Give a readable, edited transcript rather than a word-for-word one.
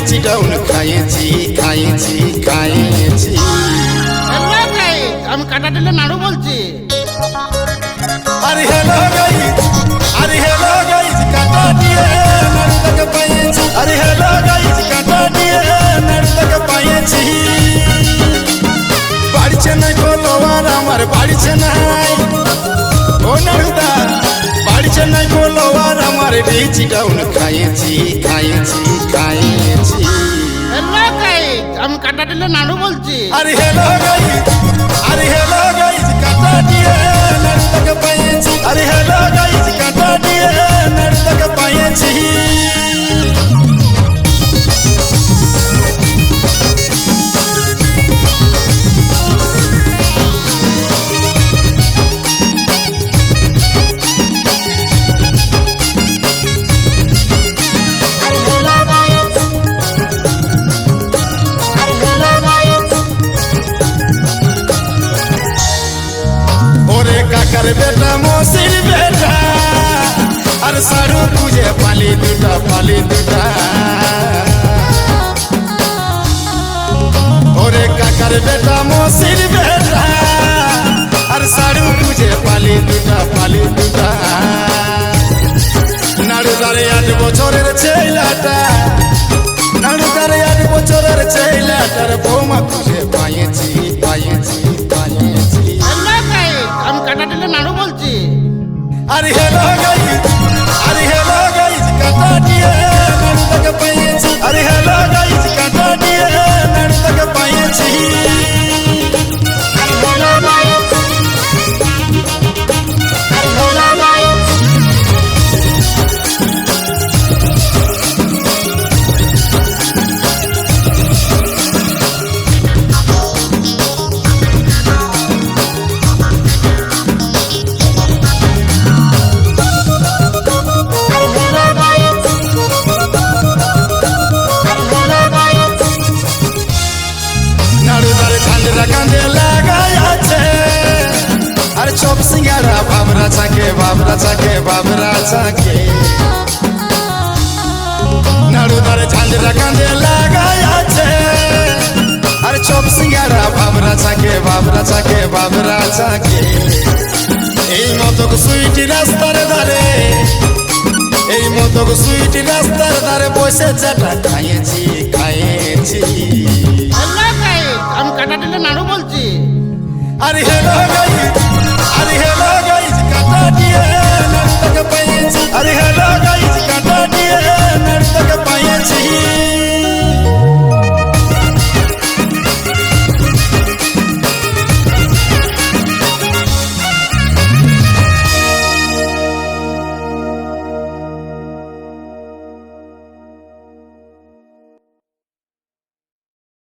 বিচি ডাউন খাইছি খাইছি খাইছি। আমি কাটা দিলে নাড়ু বলছি। আরে হ্যালো গাইস, আরে হ্যালো গাইস, কাটা দিয়ে নাড়ু তোকে পাইছি। আরে হ্যালো গাইস, কাটা দিয়ে নাড়ু তোকে পাইছি। বাড়িছে নাই ফলোয়ার আমার, বাড়িছে নাই ও নাড়ুদা, বাড়িছে নাই ফলোয়ার আমার, বিচি ডাউন খাইছি খাইছি খাইছি। আমি কাটা দিলে নাড়ু বলছি। আরে হ্যালো গাইস, আরে হ্যালো গাইস, কাটা দিয়ে নাড়ু তোকে পাইছি। আরে হ্যালো গাইস, কাটা দিয়ে নাড়ু তোকে পাইছি। ওরে কাকার বেটা মসির বেটা, আর সারু খুঁজে পালি দুটা পালি দুটা। ওরে কাকার বেটা মসির বেটা, আর সারু খুঁজে পালি দুটা পালি দুটা। নাড়ুদারে 8 বছরের ছেলেটা, নাড়ুদারে 8 বছরের ছেলেটার বৌমা খুঁজে পাইছি পাইছি পাইছি। আমি কাটা দিলে নাড়ু বলছি। আরে হ্যালো গাইস, আরে হ্যালো গাইস, কাটা দিয়ে নাড়ু তোকে পাইছি। আরে হ্যালো গাইস, কাটা দিয়ে নাড়ু তোকে পাইছি। নাড়ুদার ঝান্ডা কাঁধে লাগাই আছে, আর চপ সিঙ্গারা বাবরা চাকে বাবরা চাকে বাবরা চাকে। নাড়ুদার ঝান্ডা কাঁধে লাগাই আছে, আর চপ সিঙ্গারা বাবরা চাকে বাবরা চাকে বাবরা চাকে। এই মতো সুইটি রাস্তার ধারে, এই মতো সুইটি রাস্তার ধারে বসে চাটা খাইছি খাইছি। আমি কাটা দিলে নাড়ু বলছি। আরে হ্যালো